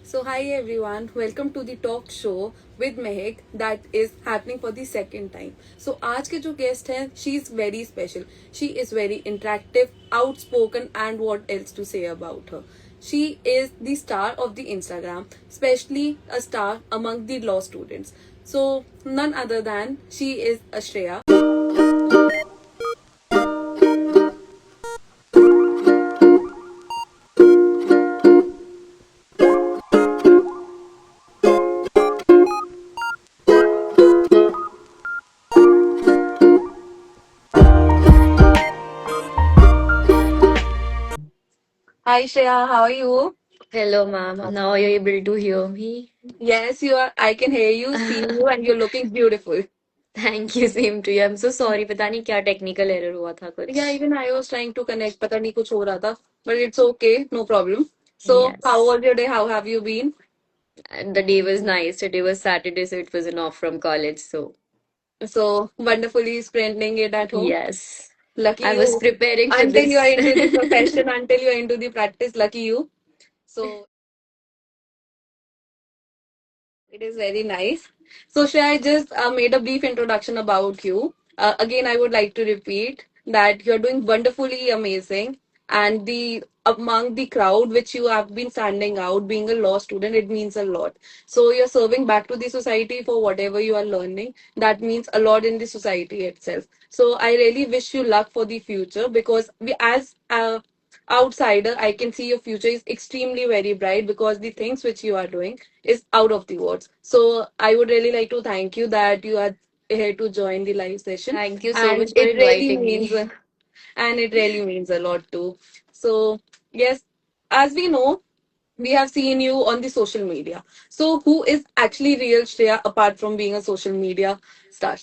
So, hi everyone, welcome to the talk show with Mehek that is happening for the second time. So, आज के जो guest हैं, she is very special. She is very interactive, outspoken, and what else to say about her? She is the star of the Instagram, especially a star among the law students. So, none other than she is Ashreya. Hi Shreya, how are you? Hello, ma'am. Now you're able to hear me. Yes, you are. I can hear you, see you, and you're looking beautiful. Thank you, same to you. I'm so sorry. पता नहीं क्या technical error हुआ था कुछ. Yeah, even I was trying to connect. पता नहीं कुछ हो रहा था. But it's okay, no problem. So, how Yes. was your day? How have you been? And the day was nice. Today was Saturday, so it was an off from college. So, So, wonderfully spending it at home. yes. Lucky I was you. preparing for Until you are this. into the profession, until you are into the practice, lucky you. So, it is very nice. So, Shreya, I just made a brief introduction about you. Again, I would like to repeat that you're doing wonderfully amazing, and the among the crowd which you have been standing out, being a law student, it means a lot. So, you're serving back to the society for whatever you are learning. That means a lot in the society itself. So, I really wish you luck for the future because we, as outsider, I can see your future is extremely very bright because the things which you are doing is out of the words. So I would really like to thank you that you are here to join the live session, Thank you so and much for it really inviting means, me. and it really means a lot too. So yes, as we know, we have seen you on the social media. So who is actually real Shreya apart from being a social media star?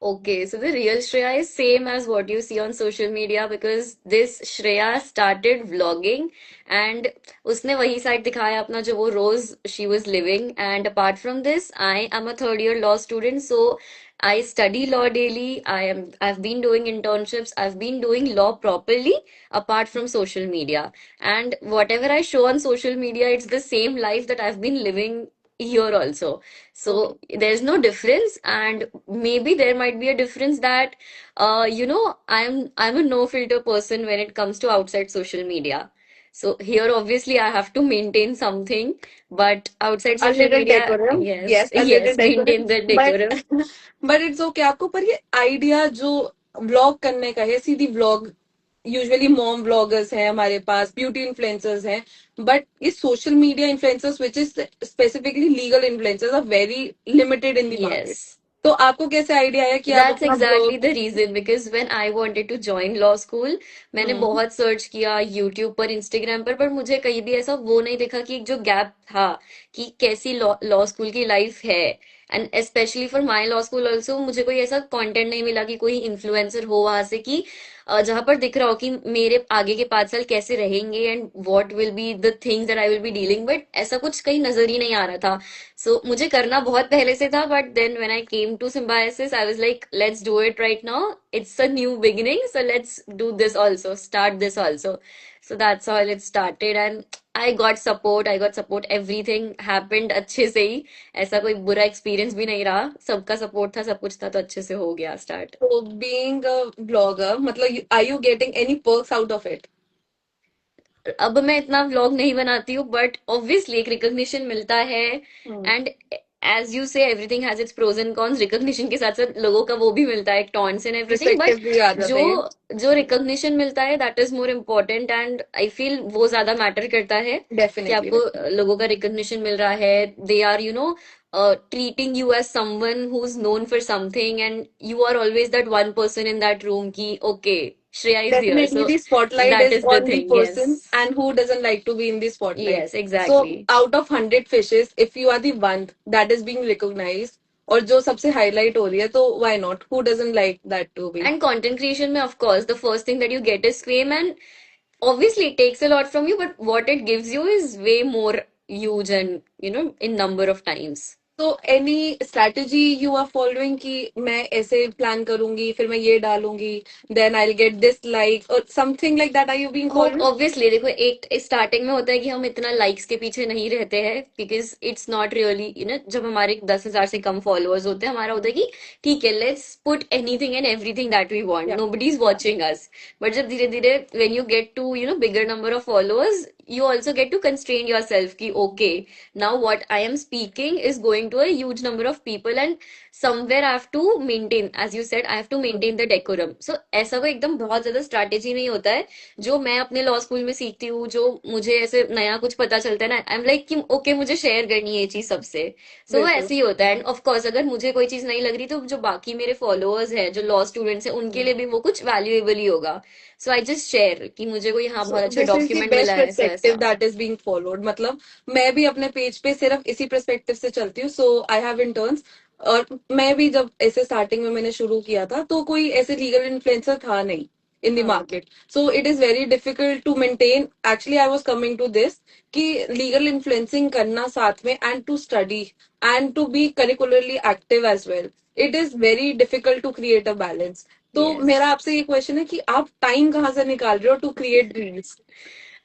Okay, so the real Shreya is same as what you see on social media because this Shreya started vlogging and उसने वही side दिखाया अपना जो वो रोज she was living, and apart from this I am a third year law student, so I study law daily. I've been doing internships, I've been doing law properly apart from social media, and whatever I show on social media, it's the same life that I've been living here also. Okay. So there's no difference, and maybe there might be a difference that I'm a no filter person when it comes to outside social media. So here obviously I have to maintain something, but outside A social little media, decorum, yes, yes, a little yes, decorum, maintain the but decorum. but it's okay. आपको पर ये idea जो vlog करने का है, सीधी vlog usually mom vloggers हैं हमारे पास, ब्यूटी इन्फ्लुएंसर्स हैं, बट ये social media influencers which is specifically legal influencers are very limited in the market. Yes. तो आपको कैसे आइडिया है कि आप That's अपना exactly blog. the reason because when I wanted to join law school, मैंने हम्म. बहुत सर्च किया YouTube पर, Instagram पर मुझे कहीं भी ऐसा वो नहीं दिखा कि एक जो गैप था कि कैसी लॉ स्कूल की लाइफ है. And specially for my law school also मुझे कोई ऐसा कंटेंट नहीं मिला कि कोई इन्फ्लुएंसर हो वहां से कि जहां पर दिख रहा हो कि मेरे आगे के 5 साल कैसे रहेंगे and what will be the things that I will be dealing, but ऐसा कुछ कहीं नजर ही नहीं आ रहा था. सो मुझे करना बहुत पहले से था, but then when I came to Symbiosis I was like let's do it right now. It's a new beginning, so let's do this also, start this also. So that's how it started, and I got support, everything happened अच्छे से ही. ऐसा कोई बुरा experience भी नहीं रहा, सबका support था, सब कुछ था, तो अच्छे से हो गया स्टार्ट. तो बीइंग अ ब्लॉगर मतलब are you getting any perks out of it? अब मैं इतना व्लॉग नहीं बनाती हूँ, बट ऑब्वियसली एक रिकॉग्निशन मिलता है. And as you say everything has it's pros and cons. Recognition के साथ साथ लोगों का वो भी मिलता है, taunts and everything, but respective भी आ जाता जो है. जो रिकॉग्निशन मिलता है that is more important, and I feel वो ज्यादा मैटर करता है कि डेफिनेटली. आपको लोगों का रिकॉग्निशन मिल रहा है. They are treating you as someone who's known for something, and you are always that one person in that room ki okay, Shreya is here, Definitely, so the spotlight that is is the on the thing. Yes. person, and who doesn't like to be in the spotlight? Yes, So, exactly. out of 100 fishes, if you are the one that is being recognized, और जो सबसे highlight हो रही है, तो why not? Who doesn't like that to be? And content creation, mein, of course, the first thing that you get is fame, and obviously it takes a lot from you, but what it gives you is way more huge and, in number of times. तो any strategy you are following कि मैं ऐसे plan करूंगी, फिर मैं ये डालूंगी, then I will get this like और something like that, are you being following? Obviously देखो, एक स्टार्टिंग में होता है कि हम इतना लाइक्स के पीछे नहीं रहते हैं, बिकॉज इट्स नॉट रियली जब हमारे 10,000 से कम फॉलोअर्स होते हैं, हमारा होता है कि ठीक है, let's put anything and everything that we want, या nobody is watching us. But जब धीरे धीरे when you get to bigger number of followers, you also get to constrain yourself ki okay, now what I am speaking is going to a huge number of people, and somewhere I have to maintain, as you said, I have to maintain the decorum. So ऐसा कोई एकदम बहुत ज्यादा strategy नहीं होता है जो मैं अपने लॉ स्कूल में सीखती हूँ, जो मुझे ऐसे नया कुछ पता चलता है ना, आई एम लाइक कि ओके मुझे शेयर करनी है ये चीज सबसे। सो वो बिल्कुल। ऐसे ही होता है, एंड ऑफ कोर्स अगर मुझे कोई चीज नहीं लग रही तो जो बाकी मेरे फॉलोअर्स हैं, जो लॉ स्टूडेंट्स हैं, उनके लिए भी वो कुछ वैल्यूएबल ही होगा। सो आई जस्ट शेयर कि मुझे कोई यहाँ सो बहुत अच्छा this is the document best मिला है, ऐसा पर्सपेक्टिव ऐसा। That is being followed. मतलब मैं भी अपने पेज पे सिर्फ इसी पर्सपेक्टिव से चलती हूँ, सो आई हैव इंटर्न्स। और मैं भी जब ऐसे स्टार्टिंग में मैंने शुरू किया था तो कोई ऐसे लीगल इन्फ्लुएंसर था नहीं इन द हाँ। Market, so it is very difficult to maintain. Actually I was coming to this कि लीगल इन्फ्लुएंसिंग करना साथ में and to study and to be curricularly active as well, it is very difficult to create a balance. तो yes. मेरा आपसे ये question है कि आप टाइम कहाँ से निकाल रहे हो टू क्रिएट रील्स?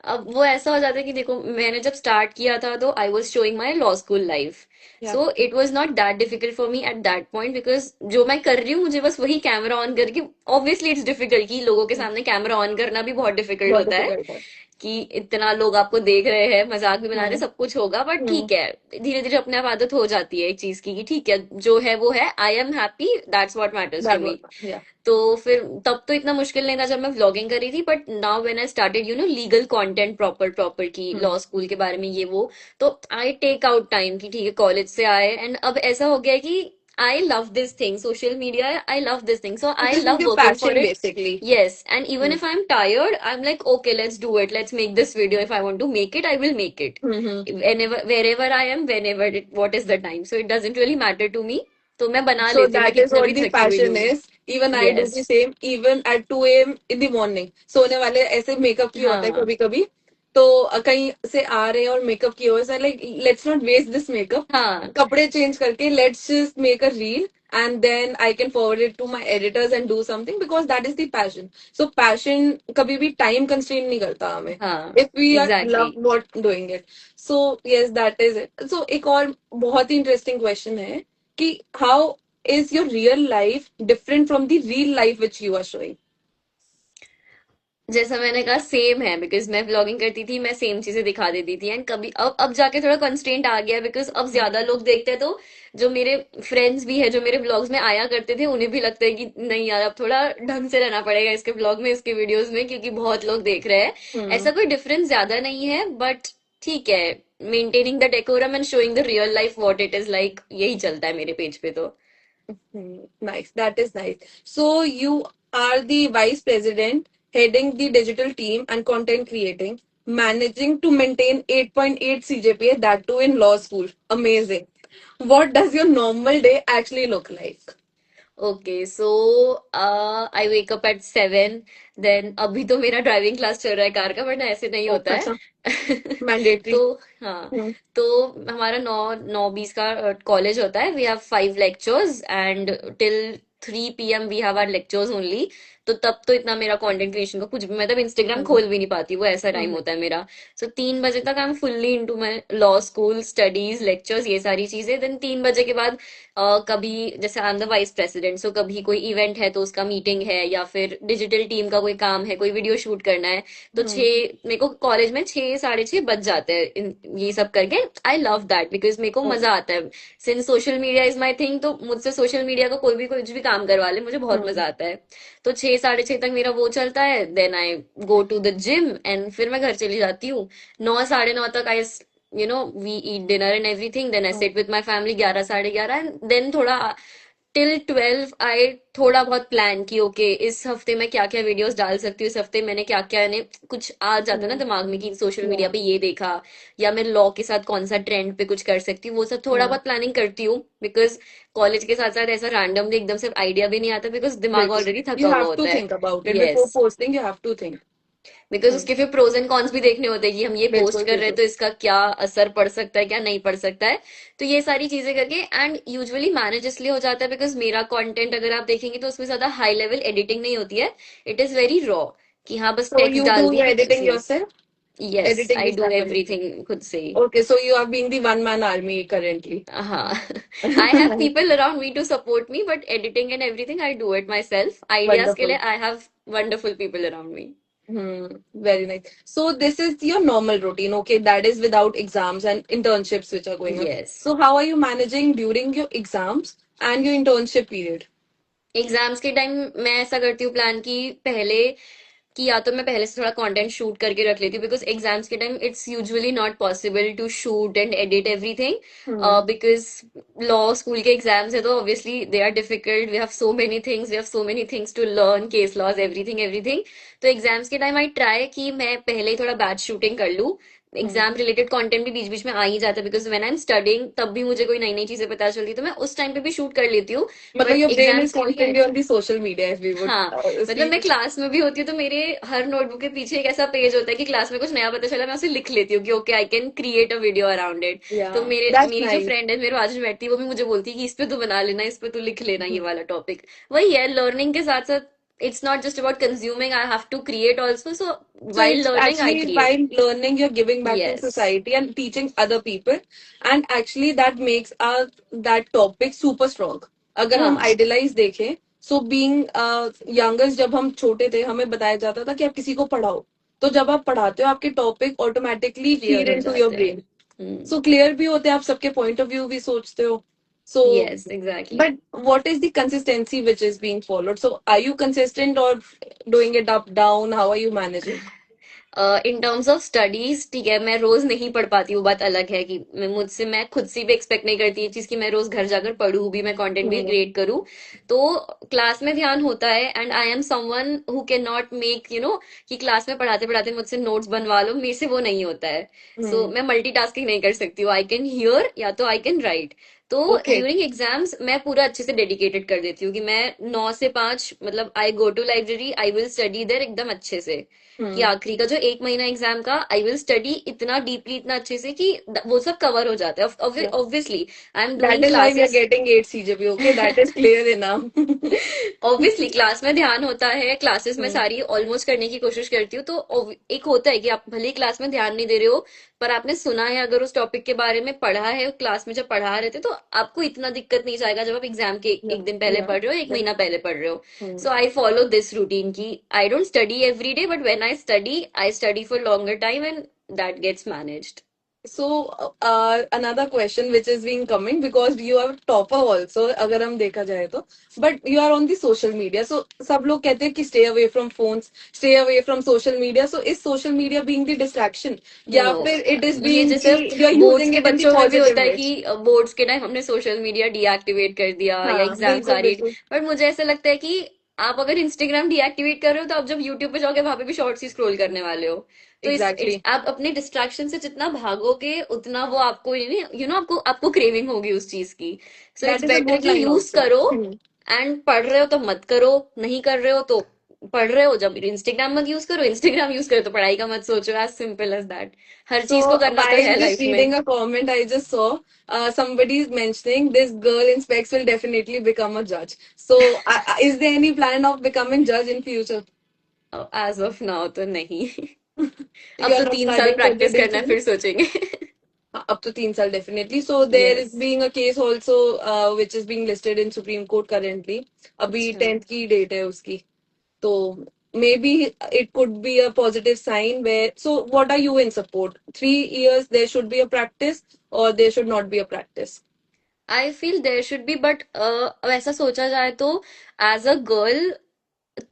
अब वो ऐसा हो जाता है कि देखो, मैंने जब स्टार्ट किया था तो I was showing my law school life. Yeah so it was not that difficult for me at that point, because जो मैं कर रही हूँ मुझे बस वही कैमरा ऑन करके, ऑब्वियसली इट्स डिफिकल्ट कि लोगों के सामने कैमरा ऑन करना भी बहुत डिफिकल्ट बहुत होता है, डिफिकल्ट है। कि इतना लोग आपको देख रहे हैं, मजाक भी बना रहे हैं, हम्म। सब कुछ होगा, बट हम्म। ठीक है, धीरे धीरे अपने आप आदत हो जाती है एक चीज की कि ठीक है, जो है वो है, I am happy, that's what matters to that me. Was yeah. तो फिर तब तो इतना मुश्किल नहीं था जब मैं व्लॉगिंग कर रही थी, but now when I started legal content proper proper की हम्म। लॉ स्कूल के बारे में ये वो, तो आई टेक आउट टाइम कि ठीक है, कॉलेज से आए, एंड अब ऐसा हो गया है कि I love this thing, social media, I love this thing, so I this is love your working for passion it. Basically. Yes, and even if I'm tired, I'm like, okay, let's do it. Let's make this video. If I want to make it, I will make it. Hmm. Whenever, wherever I am, whenever what is the time. So it doesn't really matter to me. तो मैं बना So लेती हूँ, मैं that is कितना what भी the थकी हुई passion हूँ। is. Even I do the Yes. same. Even at 2 a.m. in the morning. सोने वाले ऐसे मेकअप की होता है हाँ। कभी कभी। तो कहीं से आ रहे हैं और मेकअप की हो, like let's not waste this makeup, हाँ। कपड़े चेंज करके let's just make a reel and then I can forward it to my editors and do something because that is the passion. So passion कभी भी time constrain नहीं करता हमें, हाँ। If we are exactly. Love what doing it. So yes that is it. So एक और बहुत ही इंटरेस्टिंग क्वेश्चन है कि how is your real life different from the real life which you are showing? जैसा मैंने कहा, सेम है, बिकॉज मैं व्लॉगिंग करती थी, मैं सेम चीजें दिखा देती थी, एंड कभी अब जाके थोड़ा कंस्ट्रेंट आ गया, बिकॉज अब ज्यादा लोग देखते हैं, तो जो मेरे फ्रेंड्स भी है जो मेरे व्लॉग्स में आया करते थे, उन्हें भी लगता है कि नहीं यार, अब थोड़ा ढंग से रहना पड़ेगा इसके व्लॉग में, इसके वीडियोस में, क्योंकि बहुत लोग देख रहे हैं। Hmm. ऐसा कोई डिफरेंस ज्यादा नहीं है, बट ठीक है, maintaining the decorum and showing the real life what it is like, यही चलता है मेरे पेज पे तो। Hmm. Nice. That is nice. So you are the vice president heading the digital team and content creating, managing to maintain 8.8 CGPA, that too in law school. Amazing. What does your normal day actually look like? Okay, so I wake up at 7, then अभी तो मेरा driving class चल रहा है car का, वरना ऐसे नहीं Oh, होता है। अच्छा, mandatory. तो हाँ, Hmm. तो हमारा 9 9:20 का कॉलेज होता है, we have 5 lectures, and till 3 p.m. We have our lectures only. तो तब तो इतना मेरा कंटेंट क्रिएशन का कुछ भी, मतलब इंस्टाग्राम Hmm. खोल भी नहीं पाती, वो ऐसा टाइम Hmm. होता है मेरा। सो 3 बजे तक I am fully into my law school studies, lectures, ये सारी चीजें। देन 3 बजे के बाद कभी, जैसे I am the vice president, so कभी कोई इवेंट है तो उसका मीटिंग है, या फिर डिजिटल टीम का कोई काम है, कोई वीडियो शूट करना है, तो Hmm. 6, मेरे को कॉलेज में 6 साढ़े 6 बज जाते हैं ये सब करके। आई लव दैट, बिकॉज मेरे को Hmm. मजा आता है, since social media is my thing, तो मुझसे सोशल मीडिया का कोई भी कुछ भी काम करवा ले, मुझे बहुत Hmm. मजा आता है। तो 6 साढ़े 6 तक मेरा वो चलता है, then I go to the gym, and फिर मैं घर चली जाती हूँ। 9 साढ़े 9 तक I we eat dinner and everything, then I Hmm. Sit with my family 11 साढ़े 11, एंड देन थोड़ा टिल 12 आई थोड़ा बहुत प्लान की ओके, इस हफ्ते मैं क्या क्या वीडियोस डाल सकती हूँ, इस हफ्ते मैंने क्या क्या ने कुछ आ जाता है ना Hmm. दिमाग में कि सोशल मीडिया Yeah. पे ये देखा, या मैं लॉ के साथ कौन सा ट्रेंड पे कुछ कर सकती हूँ, वो सब थोड़ा Hmm. बहुत प्लानिंग करती हूँ, बिकॉज कॉलेज के साथ साथ ऐसा रैंडमली एकदम से आइडिया भी नहीं आता, बिकॉज दिमाग बिल्कुल। ऑलरेडी थका You हुआ have to होता है। think about it before यस। posting. You have to think. Because hmm, उसके फिर प्रोज एंड कॉन्स भी देखने होते हैं कि हम ये पोस्ट बिल्कुल कर रहे हैं बिल्कुल। तो इसका क्या असर पड़ सकता है क्या नहीं पड़ सकता है। तो ये सारी चीजें करके एंड यूजुअली मैनेज इसलिए हो जाता है बिकॉज मेरा कंटेंट अगर आप देखेंगे तो उसमें ज्यादा हाई लेवल एडिटिंग नहीं होती है। इट इज वेरी रॉ कि हाँ बस So टेक्स्ट you डाल do the your with editing scenes. yourself? Yes Editing I is do done by yourself. Everything खुद से ही। Okay, so you are being the one man army currently. हाँ I have people around me to support me but editing and everything I do it myself. Ideas के लिए Wonderful. I have wonderful people around me. Hmm, very nice. So this is your normal routine, okay? That is without exams and internships which are going on. Yes. So how are you managing during your exams and your internship period? Exams के time मैं ऐसा करती हूँ plan की पहले कि या तो मैं पहले से थोड़ा कंटेंट शूट करके रख लेती हूँ बिकॉज एग्जाम्स के time it's usually not possible to shoot and edit everything. Hmm. Because law school के एग्जाम्स है तो obviously they are difficult, we have so many things, we have so many things to learn, case laws everything everything. तो exams के time I try कि मैं पहले ही थोड़ा batch shooting कर लूँ। Hmm. एग्जाम रिलेटेड कंटेंट भी बीच बीच में आ ही जाता है because when I am studying तब भी मुझे कोई नई नई चीजें पता चलती है तो मैं उस टाइम पे भी शूट कर लेती हूँ। मतलब but your brain is exams के लिए constantly on the social media if we would हाँ मतलब speak. मैं क्लास में भी होती हूँ तो मेरे हर नोटबुक के पीछे एक ऐसा पेज होता है कि क्लास में कुछ नया पता चला मैं उसे लिख लेती हूँ कि okay I can create a video around it. तो Yeah, मेरे that's मेरी जो nice. फ्रेंड है मेरे बाजू में बैठती है वो भी मुझे बोलती है कि इस पे तू बना लेना, इस पे तू लिख लेना ये वाला टॉपिक। वही है लर्निंग के साथ साथ it's not just about consuming, I have to create also. So So while it's learning I actually create. while learning, you're giving back to yes. society and teaching other people, and actually that makes that topic super strong. अगर हम हाँ idealize देखें, so being youngest जब हम छोटे थे हमें बताया जाता था कि आप किसी को पढ़ाओ, तो जब आप पढ़ाते हो आपके टॉपिक ऑटोमेटिकली फीड क्लियर हो इनटू योर जाते हैं। ब्रेन, सो क्लियर भी होते हैं, आप सबके पॉइंट ऑफ व्यू भी सोचते हो. So yes exactly. but what is the consistency which is being followed? So are you consistent or doing it up down? How are you managing? In terms of studies ठीक है मैं रोज नहीं पढ़ पाती हूँ, बात अलग है कि मैं खुद से भी एक्सपेक्ट नहीं करती ये चीज कि मैं रोज घर जाकर पढूं भी, मैं कंटेंट भी Hmm. क्रिएट करूँ। तो क्लास में ध्यान होता है and I am someone who can not make कि क्लास में पढ़ाते पढ़ाते मुझसे नोट्स बनवा लो, मेरे से वो नहीं होता है। सो Hmm. मैं मल्टीटास्किंग नहीं कर सकती हूँ, आई कैन हियर या तो आई कैन राइट। तो Okay. ड्यूरिंग एग्जाम्स मैं पूरा अच्छे से डेडिकेटेड कर देती हूँ कि मैं 9 से 5 मतलब I go to library, I will study there एकदम अच्छे से। कि Hmm. आखिरी का जो 1 महीना एग्जाम का आई विल स्टडी इतना डीपली इतना अच्छे से कि वो सब कवर हो जाता है Yeah. Obviously. I am That doing is why we are classes. getting 8 CGP. Okay, that is clear enough. Obviously class में ध्यान होता है, क्लासेस में Hmm. सारी ऑलमोस्ट करने की कोशिश करती हूँ। तो एक होता है कि आप भले ही क्लास में ध्यान नहीं दे रहे हो पर आपने सुना है अगर उस टॉपिक के बारे में पढ़ा है क्लास में जब पढ़ा रहे थे तो आपको इतना दिक्कत नहीं जाएगा जब आप एग्जाम के Yeah. एक दिन पहले Yeah. पढ़ रहे हो, एक That, महीना पहले पढ़ रहे हो। hmm. So I follow this routine की I don't study every day but when I study for longer time and that gets managed. So another question which is being coming because you are topper also अगर हम देखा जाए तो, but you are on the social media, so सब लोग कहते हैं कि stay away from phones, stay away from social media. So is social media being the distraction या नो, फिर it is ये being जैसे कि you are बोर्ड्स using के it in the बच्चों में भी positive होता है way? कि बोर्ड्स के टाइम हमने सोशल मीडिया डीएक्टिवेट कर दिया या हाँ एग्जाम्स बिल्कुल आ रही है। बिल्कुल. बट मुझे ऐसा लगता है कि आप अगर इंस्टाग्राम डीएक्टिवेट कर रहे हो तो आप जब यूट्यूब पे जाओगे वहां पे भी शॉर्ट्स ही स्क्रॉल करने वाले हो। तो Exactly. आप अपने डिस्ट्रैक्शन से जितना भागोगे उतना वो आपको आपको आपको क्रेविंग होगी उस चीज की। सो That it's is a better good कि line यूज also. करो। एंड पढ़ रहे हो तो मत करो, नहीं कर रहे हो तो पढ़ रहे हो जब इंस्टाग्राम मत यूज करो, इंस्टाग्राम यूज करो तो पढ़ाई का मत सोचो, एज सिंपल एज दैट। हर चीज को So करना तो while है just लाइफ में। reading a comment, I just saw somebody is mentioning this girl in specs will definitely become a judge. So is there any plan of becoming judge in future? As of now तो नहीं। You अब are तो not 3 साल studying for the practice करना है defense. फिर सोचेंगे। Up to 3 साल definitely. So there is yes. being a case also which is being listed in Supreme Court currently. अभी अच्छा। 10th की date है उसकी. So maybe it could be a positive sign where. So what are you in support? 3 years there should be a practice or there should not be a practice. I feel there should be but वैसा सोचा जाए तो as a girl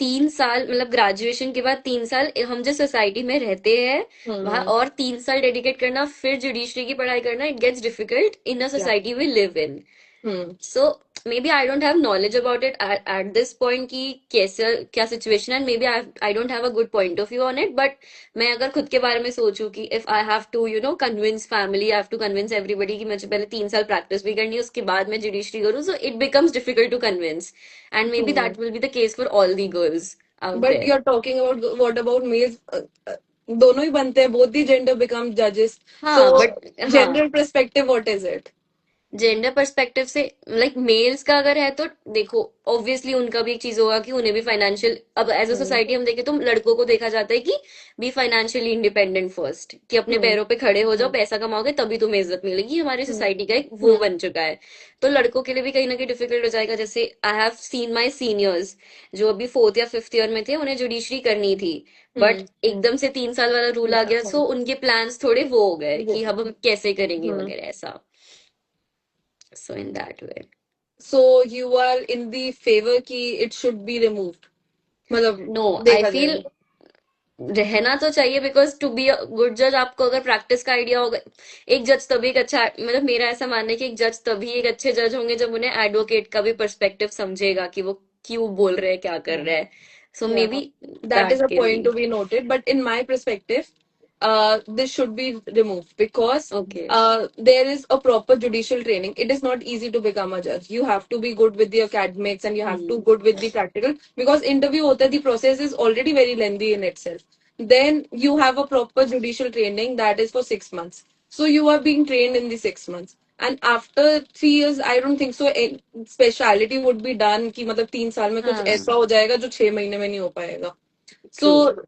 3 साल मतलब graduation के बाद 3 साल हम जिस सोसाइटी में रहते हैं वहां Hmm. और 3 साल डेडिकेट करना फिर जुडिशरी की पढ़ाई करना it gets difficult in a Yeah. Society we live in. Hmm. So maybe I don't have knowledge about it at this point कि कैसे क्या सिचुएशन है, maybe I don't have a good point of view on it. But मैं अगर खुद के बारे में सोचूं कि if I have to convince family, I have to convince everybody कि मुझे पहले 3 साल प्रैक्टिस भी करनी है उसके बाद मैं जुडिशरी करूँ, so it becomes difficult to convince and maybe Hmm. That will be the case for all the girls. out But there. you're talking about what about males? दोनों ही बनते हैं, both the gender become judges. हाँ So but हाँ, gender perspective, what is it? Gender perspective से like mails का अगर है तो देखो, ऑब्वियसली उनका भी एक चीज होगा कि उन्हें भी फाइनेंशियल, अब एज अ हम्म सोसाइटी हम देखें तो लड़कों को देखा जाता है कि बी फाइनेंशियली इंडिपेंडेंट फर्स्ट, कि अपने हम्म पैरों पे खड़े हो जाओ, हम्म पैसा कमाओगे तभी तुम्हें इज्जत मिलेगी, हमारी हम्म सोसाइटी का एक वो हम्म बन चुका है। तो लड़कों के लिए भी कहीं ना कहीं डिफिकल्ट हो जाएगा। जैसे I have seen my seniors जो अभी फोर्थ या फिफ्थ ईयर में थे, उन्हें जुडिशरी करनी थी, बट हम्म एकदम से 3 साल वाला रूल आ गया, सो उनके प्लान्स थोड़े वो हो गए कि अब हम कैसे करेंगे हम्म वगैरह ऐसा। So in that way. So you are in the favor कि it should be removed, मतलब नो, आई देखा फील जाए। रहना तो चाहिए, because to be a good जज आपको अगर प्रैक्टिस का आइडिया होगा। एक जज तभी एक अच्छा, मतलब मेरा ऐसा मानना है कि एक जज तभी एक अच्छे जज होंगे जब उन्हें एडवोकेट का भी पर्सपेक्टिव समझेगा कि वो क्यों बोल रहे हैं, क्या कर रहे हैं। So may Yeah, be that is that a can point be. to be noted. But in my perspective, this should be removed because okay. there is a proper judicial training. It is not easy to become a judge. You have to be good with the academics and you have to hmm. good with the practical because interview hota hai, the process is already very lengthy in itself. Then you have a proper judicial training that is for 6 months. So you are being trained in the 6 months. And after 3 years, I don't think so. Speciality would be done कि मतलब 3 साल में कुछ हाँ, ऐसा हो जाएगा जो 6 महीने में नहीं हो पाएगा. True. So,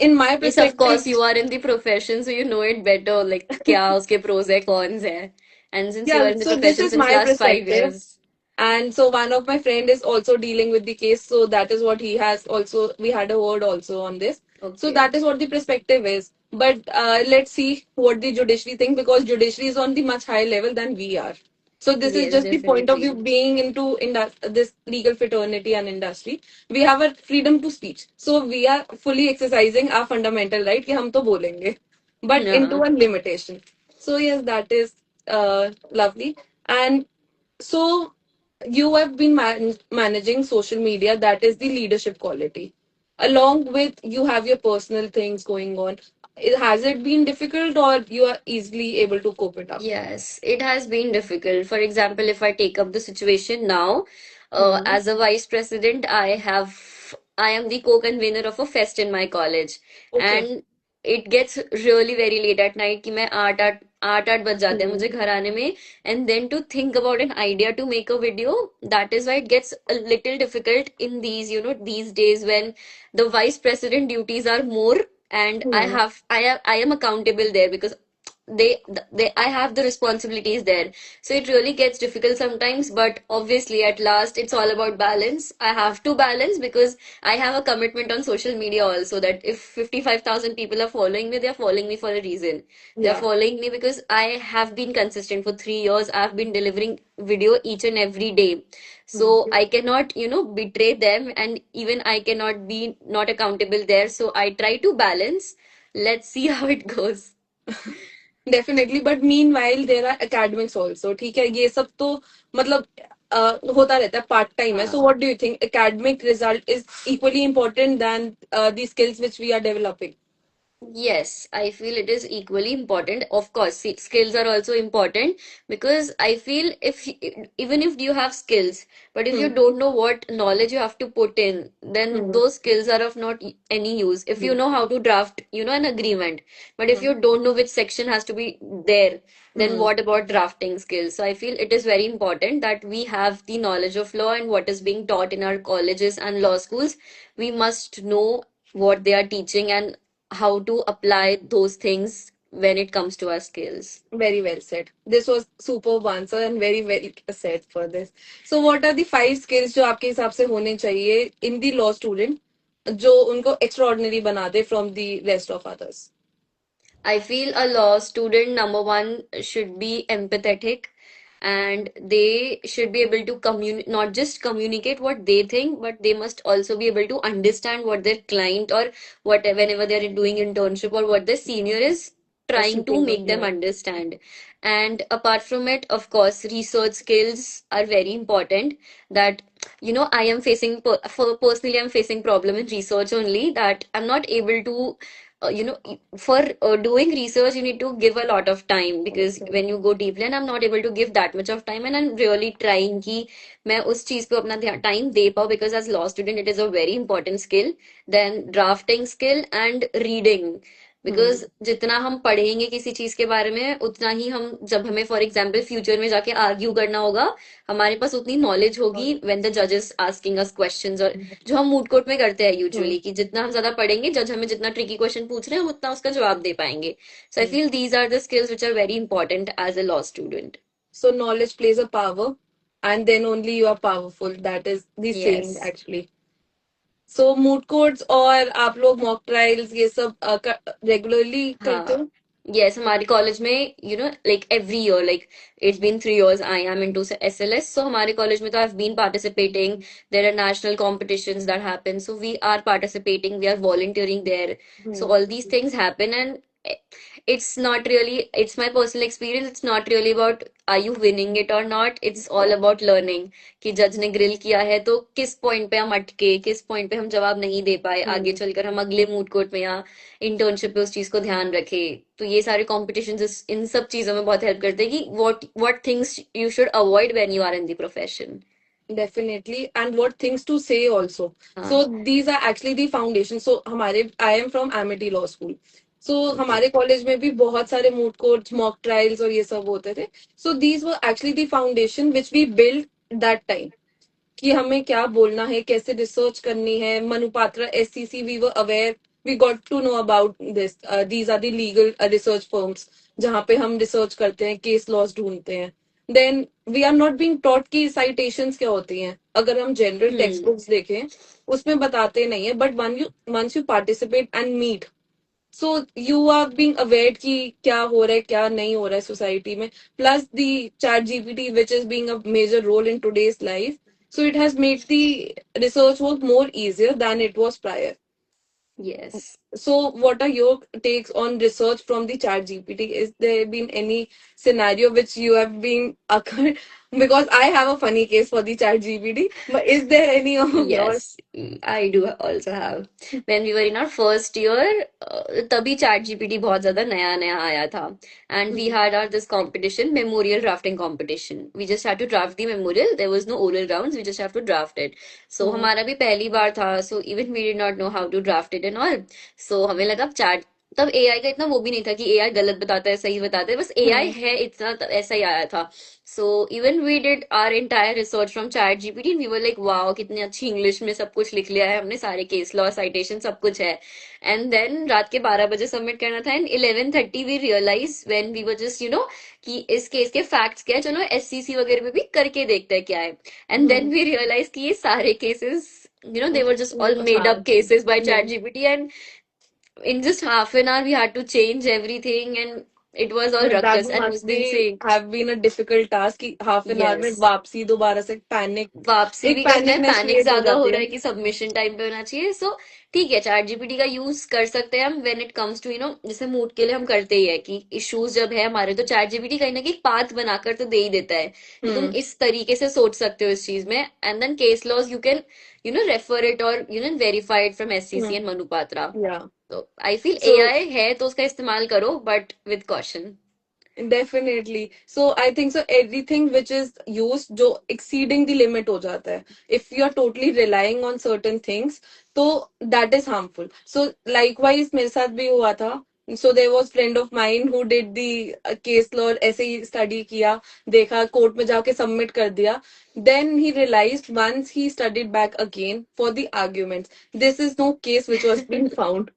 in my yes of perspective, course you are in the profession so you know it better, like क्या उसके प्रोज है कॉन्स है, and since you yeah. Are in the So this profession is since my last five perspective. Years And so one of my friend is also dealing with the case. So that is what he has also, we had a word also on this. So okay. that is what the perspective is. But let's see what the judiciary think because judiciary is on the much higher level than we are. So this is yes just the point of definitely. view being into this legal fraternity and industry. We have a freedom to speech. So we are fully exercising our fundamental right कि हम तो बोलेंगे, but into हाँ। a limitation. So yes, that is lovely. And so you have been managing social media, that is the leadership quality. Along with you have your personal things going on. Has it been difficult or you are easily able to cope it up? Yes, it has been difficult. For example, if I take up the situation now, Hmm. as a vice president, I am the co-convener of a fest in my college, Okay. and it gets really very late at night कि मैं आठ आठ बज जाते हैं Hmm. मुझे घर आने में, and then to think about an idea to make a video, that is why it gets a little difficult in these, these days when the vice president duties are more, and Hmm. I am accountable there because I have the responsibilities there. So it really gets difficult sometimes, but obviously at last it's all about balance. I have to balance because I have a commitment on social media also, that if 55,000 people are following me, they are following me for a reason. They are Yeah. following me because I have been consistent for 3 years. I've been delivering video each and every day. Hmm. So I cannot, betray them, and even I cannot be not accountable there. So I try to balance. Let's see how it goes. Definitely but mean while there are academics also. ठीक है, ये सब तो मतलब होता रहता है, part time है. सो हाँ. What do you think academic result is equally important then the skills which we are developing? Yes, I feel it is equally important. Of course, skills are also important because I feel even if you have skills, but if you Hmm. don't know what knowledge you have to put in, then Hmm. those skills are of not any use. If you Hmm. know how to draft, an agreement, but if Hmm. you don't know which section has to be there, then Hmm. what about drafting skills? So I feel it is very important that we have the knowledge of law and what is being taught in our colleges and law schools. We must know what they are teaching and how to apply those things when it comes to our skills. Very well said. This was superb answer and very well said for this. So what are the 5 skills जो आपके हिसाब से होने चाहिए in the law student जो उनको extraordinary बना दे from the rest of others? I feel a law student, number one, should be empathetic, and they should be able to not just communicate what they think, but they must also be able to understand what their client or whenever they're doing internship or what their senior is trying to Seeking of make them more. understand. And apart from it, of course, research skills are very important. That, I am facing, for personally, I'm facing problem in research only, that I'm not able to for doing research, you need to give a lot of time, because when you go deeply, and I'm not able to give that much of time, and I'm really trying कि मैं उस चीज पे अपना time दे पाऊँ, because as law student it is a very important skill. Then drafting skill and reading, hmm. Because जितना हम पढ़ेंगे किसी चीज के बारे में, उतना ही हम, जब हमें फॉर एग्जाम्पल फ्यूचर में जाके आर्ग्यू करना होगा, हमारे पास उतनी नॉलेज होगी व्हेन द जजेस आस्किंग अस क्वेश्चंस। और जो हम मूड कोर्ट में करते हैं यूजुअली, कि जितना हम ज्यादा पढ़ेंगे, जज हमें जितना ट्रिकी क्वेश्चन पूछ रहे हैं, हम उतना उसका जवाब दे पाएंगे। So I feel these are the skills which are very important as a law student. So knowledge plays a power, and then only you are powerful. That is the saying yes. actually. So mood courts और आप लोग mock trials ये सब regularly करते हाँ। हो? Yes, हमारे college में like every year, like it's been 3 years I am into SLS, so हमारे कॉलेज में तो I have been participating. There are national competitions that happen, so we are participating, we are volunteering there. So hmm. All these things happen, and it's not really, it's my personal experience, it's not really about are you winning it or not, it's all about learning। कि जज ने grill किया है तो किस point पे हम अटके, किस पॉइंट पे हम जवाब नहीं दे पाए, आगे हम्म। चलकर हम अगले मूड कोर्ट में या इंटर्नशिप पे उस चीज को ध्यान रखे। तो ये सारे कॉम्पिटिशन इन सब चीजों में बहुत हेल्प करते हैं कि what things you should avoid when you are in the profession. Definitely, and what things to say also. So हाँ। these are actually the foundation. So हमारे I am from Amity Law School. So okay. हमारे college में भी बहुत सारे moot courts, mock trials और ये सब होते थे. So these were actually the foundation which we built that time. कि हमें क्या बोलना है, कैसे रिसर्च करनी है, Manupatra, SCC, we were aware, we got to know about this, these are the legal research firms जहाँ पे हम रिसर्च करते हैं, केस लॉस ढूंढते हैं. Then we are not being taught कि साइटेशंस क्या होती हैं. अगर हम जनरल टेक्स्ट हम्म। बुक्स देखें उसमें बताते नहीं है, but one you once you participate and meet, so you are being aware कि क्या हो रहा है, क्या नहीं हो रहा है सोसाइटी में. Plus the ChatGPT which is being a major role in today's life, so it has made the research work more easier than it was prior. Yes. So what are your takes on research from the chat GPT? Is there been any scenario which you have been occurred? Because I have a funny case for the chat GPT, but is there any of yours? Yes, I do also have. When we were in our first year, तभी chat GPT बहुत ज्यादा नया नया आया था, and we Hmm. had our this competition, memorial drafting competition. We just had to draft the memorial. There was no oral rounds. We just have to draft it. So Hmm. हमारा भी पहली बार था. So even we did not know how to draft it and all. So हमें लगा chat, तब AI का इतना वो भी नहीं था कि एआई गलत बताता है सही बताता है, बस एआई Hmm. है इतना, ऐसा ही आया था। So even we did our entire research from ChatGPT, we were like wow, कितनी अच्छी इंग्लिश में सब कुछ लिख लिया है हमने, सारे केस लॉ साइटेशन सब कुछ है। एंड देन रात के 12 बजे सबमिट करना था, and 11:30 we realise when we were just कि इस केस के फैक्ट्स क्या है, चलो एससीसी वगैरह में भी करके देखते हैं क्या है। And then Hmm. We realise कि ये सारे cases they were just all made up Hard. cases by Hmm. ChatGPT, and in just half an hour we had to change everything, and it was all But that ruckus, and must we've been be saying have been a difficult task कि half an hour में yes। वापसी दोबारा से panic, वापसी एक भी करना है, पैनिकनेस पैनिक क्रिएट हो ज्यादा हो जाती रहा है. है कि सबमिशन टाइम पे होना चाहिए। सो ठीक है, चैट जीपीटी का यूज कर सकते हैं हम व्हेन इट कम्स टू जैसे मूड के लिए हम करते ही है कि इश्यूज जब है हमारे, तो चैट जीपीटी कहीं ना कहीं पाथ बनाकर तो दे ही देता है कि तुम हम्म. इस तरीके से सोच सकते हो इस चीज में, and then case laws you can refer it और verified from SCC and Manupatra. Yeah. तो आई फील सो एआई है तो उसका इस्तेमाल करो, but with caution. definitely. So I think so everything which is used जो exceeding the limit हो जाता है. If you are totally relying on certain things, तो that is harmful. So likewise मेरे साथ भी हुआ था. So there was friend of mine who did the case law, ऐसे ही study किया, देखा, कोर्ट में जाके submit कर दिया. Then he realized once he studied back again for the arguments, this is no case which was being found.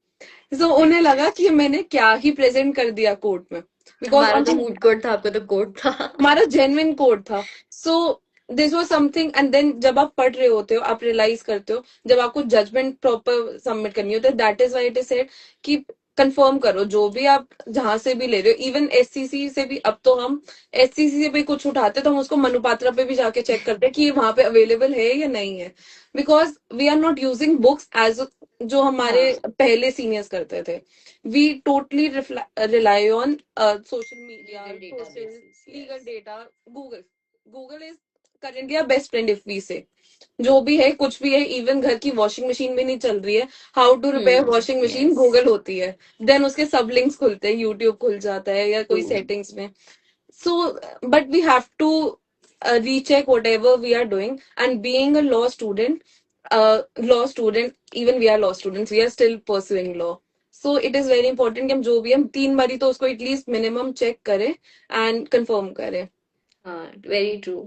So उन्हें लगा कि मैंने क्या ही प्रेजेंट कर दिया कोर्ट में, बिकॉज हमारा ऑन तो मूड कोड था, आपका तो कोड था। हमारा जेन्युइन कोड था. So this was something, and then जब आप पढ़ रहे होते हो आप रियलाइज करते हो, जब आपको जजमेंट प्रॉपर सबमिट करनी होती है, that is why it is said कि कंफर्म करो जो भी आप जहां से भी ले रहे हो. इवन एससीसी से भी अब तो हम एससीसी से भी कुछ उठाते तो हम उसको मनुपात्रा पे भी जाके चेक करते हैं कि ये वहां पे अवेलेबल है या नहीं है, because we are not using books as जो हमारे हाँ। पहले सीनियर्स करते थे. We totally rely on social media, legal social databases, legal yes. data, Google. Google is currently are best friend if we say, जो भी है कुछ भी है, इवन घर की वॉशिंग मशीन भी नहीं चल रही है, how to repair washing machine Yes. Google होती है, देन उसके सब लिंक्स खुलते हैं, यूट्यूब खुल जाता है या कोई True. सेटिंग्स में. So, but we have to recheck whatever we are doing. And being a even we are law students, we are still pursuing law. So it is very important कि हम जो भी हम 3 बारी तो उसको एटलीस्ट मिनिमम चेक करें and confirm करें. Very true.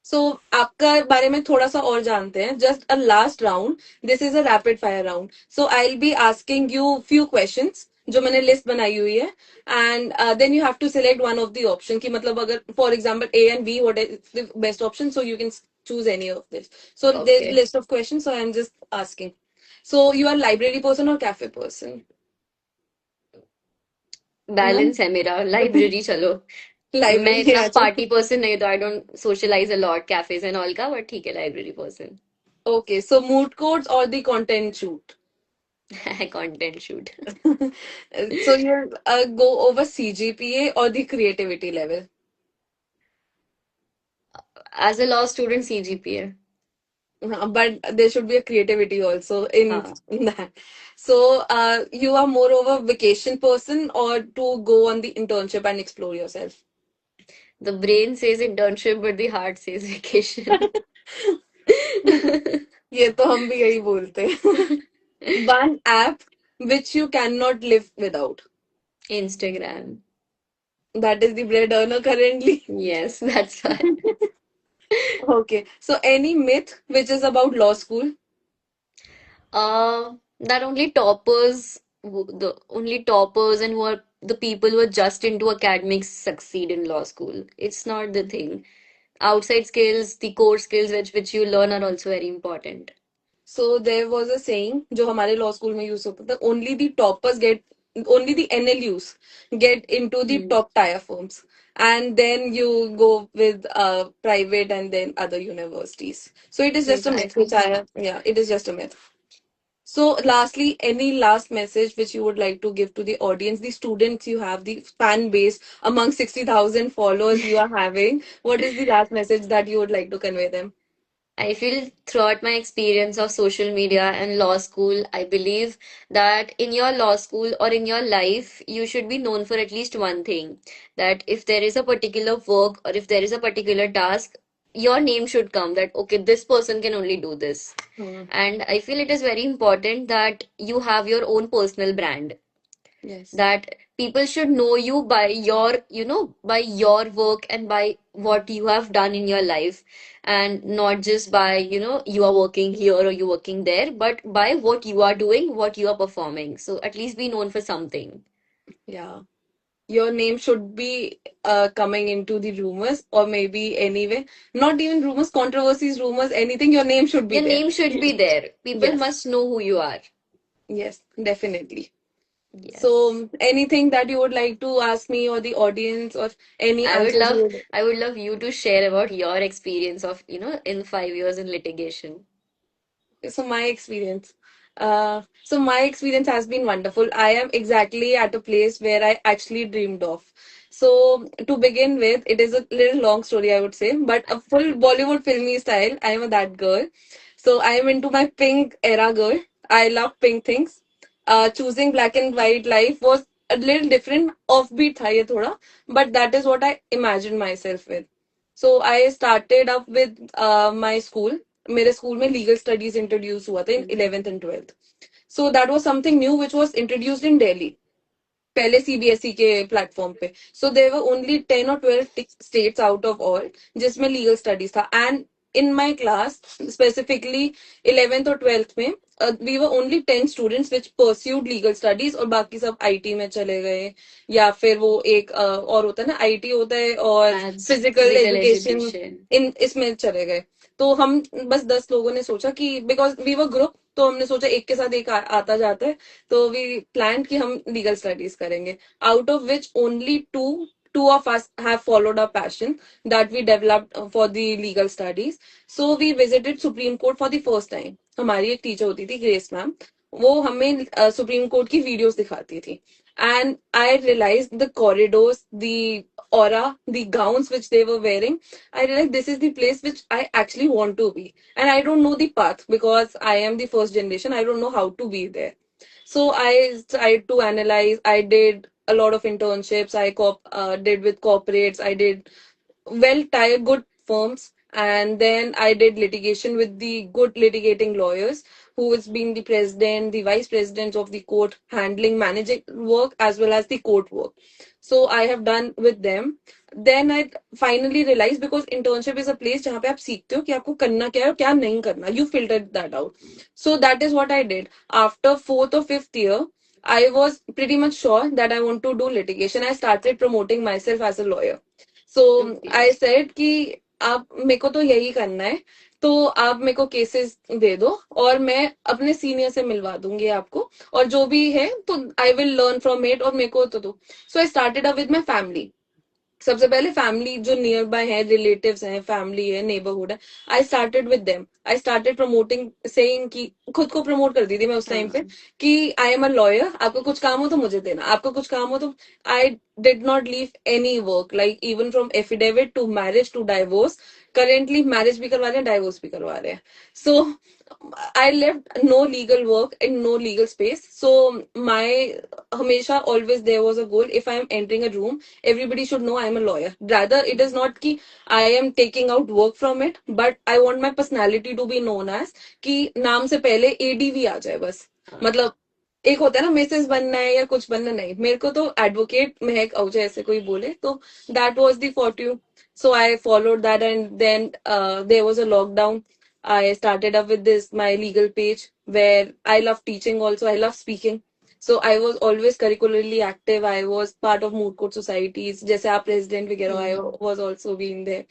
सो आपका बारे में थोड़ा सा और जानते हैं, just a last round. This is a rapid fire round. So I will be asking you few questions जो मैंने लिस्ट बनाई हुई है, and then you have to select one of the option, की मतलब अगर for example A and B what is the best option, so you can choose any of this. So there is Okay. List of questions, so I am just asking. So you are library person और cafe person? Balance है मेरा, library चलो. मैं library इतना आ party जाओ. Person नहीं, तो I don't socialize a lot cafes and all का, बट ठीक है, library person. Okay, so moot courts और the content shoot? Content shoot. So you'll go over CGPA or the creativity level? As a law student CGPA. But there should be a creativity also हाँ. in that. So you are more of a vacation person or to go on the internship and explore yourself? The brain says internship, but the heart says vacation. ये तो हम भी यही बोलते हैं. One app which you cannot live without. Instagram. That is the bread earner currently. Yes, that's why. Okay. So any myth which is about law school? That the only toppers and who are the people who are just into academics succeed in law school. It's not the thing. Outside skills, the core skills which you learn are also very important. So there was a saying जो हमारे law school में use होता था, only the NLUs get into the Hmm. top tier firms, and then you go with private and then other universities. So it is just a myth, which Exactly. yeah, it is just a myth. So lastly, any last message which you would like to give to the audience, the students you have, the fan base among 60,000 followers you are having? What is the last message that you would like to convey them? I feel throughout my experience of social media and law school, I believe that in your law school or in your life, you should be known for at least one thing. That if there is a particular work or if there is a particular task, your name should come that, okay, this person can only do this. Hmm. And I feel it is very important that you have your own personal brand, Yes. that people should know you by by your work and by what you have done in your life, and not just by, you are working here or you working there, but by what you are doing, what you are performing. So at least be known for something. Yeah. Your name should be coming into the rumors, or maybe anyway, not even rumors, controversies, rumors, anything, your name should be Your there. name should be there. People Yes, must know who you are. yes, definitely. Yes. So, anything that you would like to ask me or the audience, or any I would answers you love would. I would love you to share about your experience of, in 5 years in litigation. So my experience has been wonderful. I am exactly at a place where I actually dreamed of. So to begin with, it is a little long story, I would say, but a full Bollywood filmy style. I am a that girl. So I am into my pink era girl. I love pink things. Choosing black and white life was a little different, offbeat था ये थोड़ा, but that is what I imagined myself with. So I started up with my school. मेरे school में legal studies introduce हुआ था इन Mhm. 11th and 12th. So that was something new which was introduced in Delhi, पहले CBSE के platform पे. So there were only 10 और 12 states out of all जिसमें legal studies था. And in my class specifically 11th और 12th में we were only 10 students which pursued legal studies, और बाकी सब आईटी में चले गए, या फिर वो एक और होता है ना, आईटी होता है और Maths, physical physical education, education. इन इसमें चले गए. तो हम बस 10 लोगों ने सोचा कि बिकॉज वी वर ग्रुप, तो हमने सोचा एक के साथ एक आता जाता है, तो वी प्लान कि हम लीगल स्टडीज करेंगे. Out of which only two of us have followed our passion that we developed for the legal studies. So we visited Supreme Court for the first time. हमारी एक teacher होती थी, grace ma'am, वो हमें supreme court की videos दिखाती थी. And I realize the corridors, the aura, the gowns which they were wearing, I realized this is the place which I actually want to be. And I don't know the path because I am the first generation. I don't know how to be there. So I tried to analyze. I did a lot of internships. Did with corporates. I did well tired good firms, and then I did litigation with the good litigating lawyers who has been the president, the vice president of the court, handling managing work as well as the court work. So I have done with them. Then I finally realized, because internship is a place जहाँ पे आप सीखते हो कि आपको करना क्या है और क्या नहीं करना. You filtered that out. So that is what I did. After fourth or fifth year, I was pretty much sure that I want to do litigation. I started promoting myself as a lawyer. So Okay. I said कि आप मेरे को तो यही करना है, तो आप मेरे को केसेस दे दो और मैं अपने सीनियर से मिलवा दूंगी आपको, और जो भी है तो I will learn from it, और मेरे को तो दो. So I started up with my family. सबसे पहले फैमिली जो नियर बाय है, रिलेटिव्स हैं, फैमिली है, नेबरहुड है, I started with them. I started promoting, saying कि खुद को प्रमोट कर दी थी मैं उस टाइम पे हाँ. कि आई एम अ लॉयर, आपको कुछ काम हो तो मुझे देना, आपको कुछ काम हो तो. I did not leave any work, like even from affidavit to marriage to divorce. Currently marriage भी करवा रहे हैं, डाइवोर्स भी करवा रहे हैं. सो I left no legal work in no legal space. So my हमेशा always there was a goal. If I am entering a room, everybody should know I am a lawyer. Rather, it is not कि I am taking out work from it, but I want my personality to be known as कि नाम से पहले ADV आ जाए बस. हाँ. मतलब एक होता है ना मिसेस बनना है या कुछ बनना, नहीं, मेरे को तो एडवोकेट महक आहूजा ऐसे कोई बोले तो that was the fortune. So I followed that, and then there was a lockdown. I started up with this my legal page where I love teaching also. I love speaking. So I was always curricularly active. I was part of moot court societies. जैसे आप president वगैरह, I hmm. was also being there.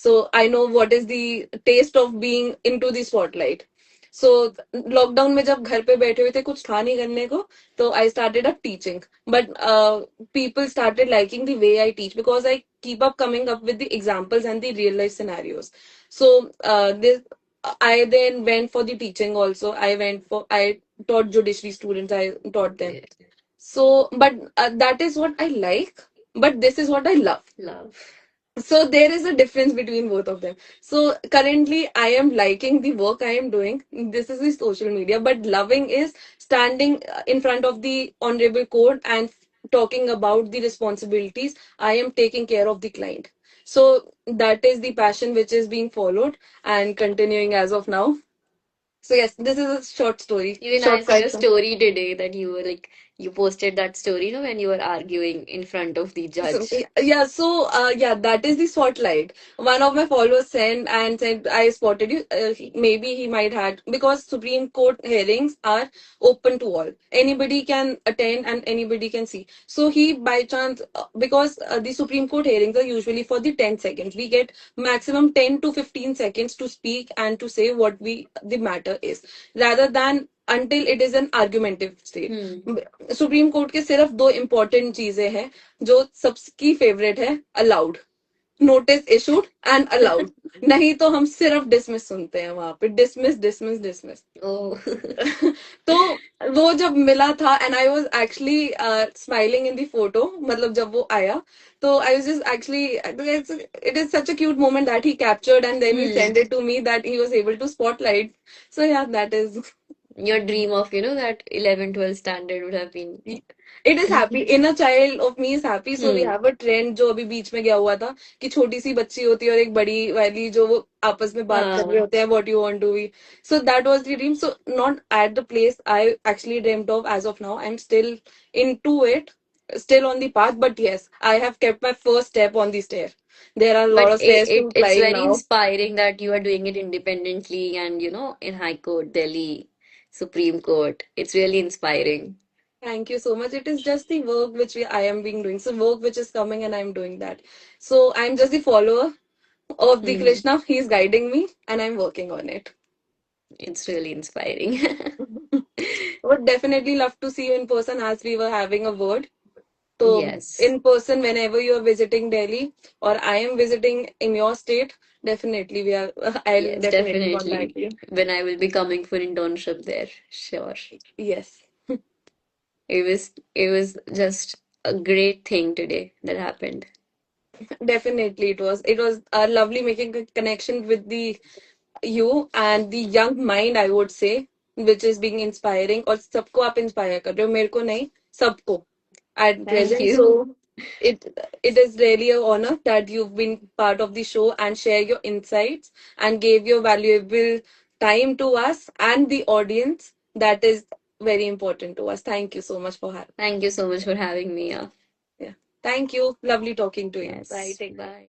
So I know what is the taste of being into the spotlight. So lockdown में जब घर पे बैठे हुए थे, कुछ था नहीं करने को, तो I started up teaching. But people started liking the way I teach because I keep up coming up with the examples and the real life scenarios. So this I then went for the teaching also. I taught judiciary students. I taught them. Okay. So, but that is what I like. But this is what I love. Love. So there is a difference between both of them. So currently I am liking the work I am doing. This is the social media, but loving is standing in front of the honorable court and talking about the responsibilities. I am taking care of the client. So that is the passion which is being followed and continuing as of now. So yes, this is a short story, Even I short saw your fact. story today that you were like, you posted that story, no, when you were arguing in front of the So, judge. yeah, that is the spotlight. One of my followers sent and said, I spotted you. Maybe he might had, because Supreme Court hearings are open to all. Anybody can attend and anybody can see. So he, by chance, because the Supreme Court hearings are usually for the 10 seconds, we get maximum 10 to 15 seconds to speak and to say what the matter is, rather than until it is an argumentative state. Hmm. Supreme court के सिर्फ दो important चीजें हैं जो सबकी favourite है: allowed, notice issued and allowed. नहीं तो हम सिर्फ डिसमिस सुनते हैं वहां पे, डिसमिस डिसमिस डिसमिस. Oh. तो वो जब मिला था, and I was actually smiling in the photo, मतलब जब वो आया, तो I was just actually, it is such a cute moment that he captured and then he Hmm. Send it to me that he was able to spotlight. So yeah that is. Your dream of, that 11, 12 standard would have been. It is happy, inner child of me is happy. So we Hmm. Have a trend जो अभी बीच में गया हुआ था कि छोटी सी बच्ची होती है और एक बड़ी वाली जो वो आपस में बात कर रहे हाँ. होते हैं, what you want to be. So that was the dream. So not at the place I actually dreamed of as of now. I am still into it, still on the path, but yes, I have kept my first step on the stair. There are a lot But of stairs to it's climb very now. inspiring that you are doing it independently and, in High Court, Delhi, Supreme Court. It's really inspiring. Thank you so much. It is just the work I am being doing. So work which is coming and I'm doing that. So I'm just the follower of the Hmm. Krishna. He's guiding me and I'm working on it. It's really inspiring. Would definitely love to see you in person as we were having a word. So Yes. in person, whenever you're visiting Delhi or I am visiting in your state, definitely we are. I'll Yes, definitely contact definitely. you. When I will be coming for internship there. Sure. Yes. It was just a great thing today that happened. Definitely, it was lovely making a connection with the you and the young mind, I would say, which is being inspiring. और सबको आप inspire कर रहे हो, मेरे को नहीं, सबको at Thank present. you. So it it is really an honor that you've been part of the show and share your insights and gave your valuable time to us and the audience. That is very important to us. Thank you so much for having. Thank you so much for having me. Yeah. Thank you. Lovely talking to you. Bye. Yes. Take care. Bye.